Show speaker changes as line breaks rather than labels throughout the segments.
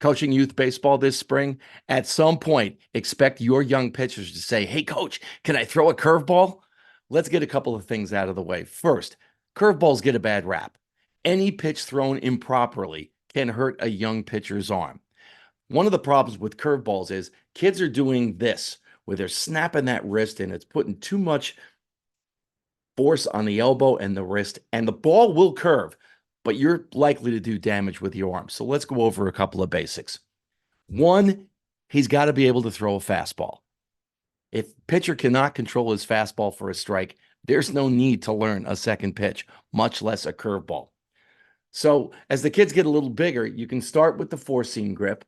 coaching youth baseball this spring, at some point, expect your young pitchers to say, "Hey, coach, can I throw a curveball?" Let's get a couple of things out of the way. First, curveballs get a bad rap. Any pitch thrown improperly can hurt a young pitcher's arm. One of the problems with curveballs is kids are doing this, where they're snapping that wrist and it's putting too much force on the elbow and the wrist, and the ball will curve, but you're likely to do damage with your arm. So let's go over a couple of basics. One, he's got to be able to throw a fastball. If pitcher cannot control his fastball for a strike, there's no need to learn a second pitch, much less a curveball. So as the kids get a little bigger, you can start with the four-seam grip.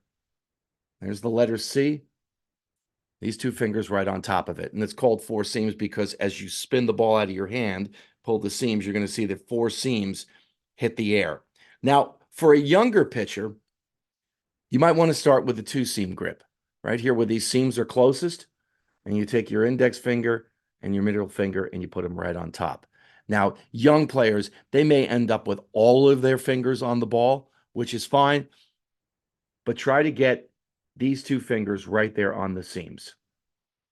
There's the letter C. These two fingers right on top of it. And it's called four seams because as you spin the ball out of your hand, pull the seams, you're going to see that four seams hit the air. Now, for a younger pitcher, you might want to start with the two-seam grip, right here where these seams are closest. And you take your index finger and your middle finger and you put them right on top. Now, young players, they may end up with all of their fingers on the ball, which is fine, but try to get these two fingers right there on the seams,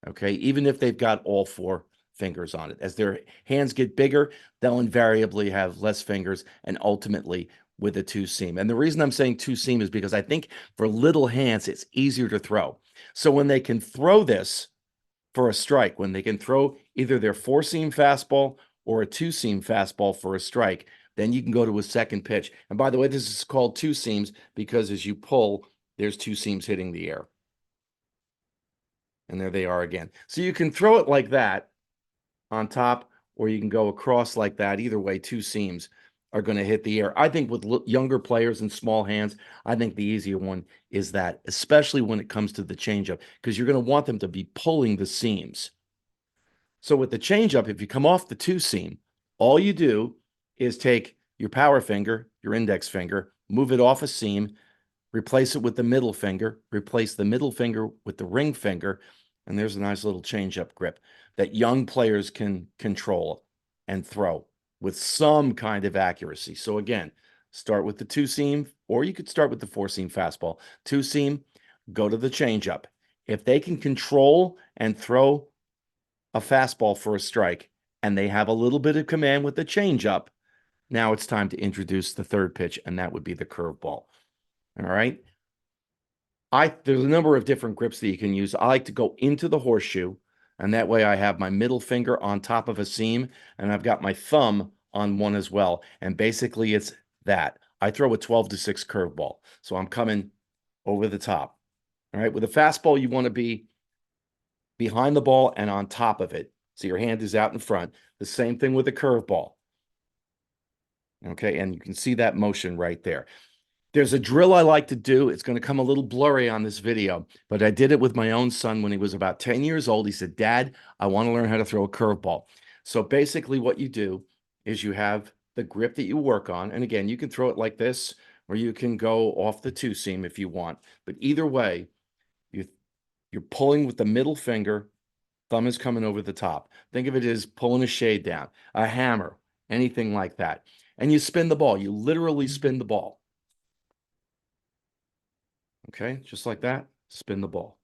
okay? Even if they've got all four fingers on it. As their hands get bigger, they'll invariably have less fingers and ultimately with a two-seam. And the reason I'm saying two-seam is because I think for little hands, it's easier to throw. So when they can throw this for a strike, when they can throw either their four-seam fastball or a two-seam fastball for a strike, then you can go to a second pitch. And by the way, this is called two seams because as you pull, there's two seams hitting the air. And there they are again. So you can throw it like that on top, or you can go across like that. Either way, two seams are going to hit the air. I think with younger players and small hands, I think the easier one is that, especially when it comes to the changeup, because you're going to want them to be pulling the seams. So with the changeup, if you come off the two seam, all you do is take your power finger, your index finger, move it off a seam, replace it with the middle finger, replace the middle finger with the ring finger, and there's a nice little changeup grip that young players can control and throw with some kind of accuracy. So again, start with the two seam, or you could start with the four seam fastball. Two seam, go to the changeup. If they can control and throw a fastball for a strike, and they have a little bit of command with the changeup, now it's time to introduce the third pitch, and that would be the curveball. All right. There's a number of different grips that you can use. I like to go into the horseshoe, and that way I have my middle finger on top of a seam, and I've got my thumb on one as well. And basically it's that. I throw a 12-6 curveball. So I'm coming over the top. All right. With a fastball, you want to be behind the ball and on top of it. So your hand is out in front. The same thing with a curveball. Okay. And you can see that motion right there. There's a drill I like to do. It's going to come a little blurry on this video, but I did it with my own son when he was about 10 years old. He said, "Dad, I want to learn how to throw a curveball." So basically what you do is you have the grip that you work on. And again, you can throw it like this, or you can go off the two seam if you want. But either way, you're pulling with the middle finger, thumb is coming over the top. Think of it as pulling a shade down, a hammer, anything like that. And you spin the ball. You literally spin the ball. Okay, just like that. Spin the ball.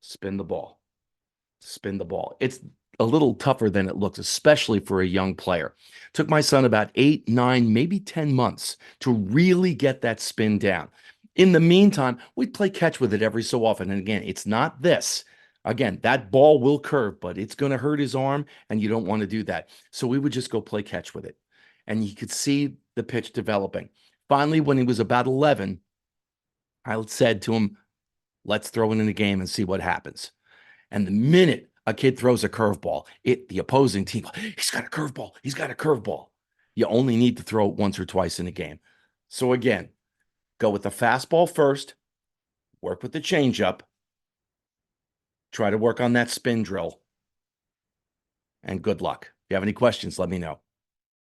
Spin the ball. Spin the ball. It's a little tougher than it looks, especially for a young player. Took my son about 8, 9, maybe 10 months to really get that spin down. In the meantime, we'd play catch with it every so often. And again, it's not this. Again, that ball will curve, but it's going to hurt his arm, and you don't want to do that. So we would just go play catch with it. And you could see the pitch developing. Finally, when he was about 11, I said to him, "Let's throw it in the game and see what happens." And the minute a kid throws a curveball, the opposing team, "He's got a curveball. He's got a curveball." You only need to throw it once or twice in a game. So again, go with the fastball first, work with the changeup, try to work on that spin drill, and good luck. If you have any questions, let me know.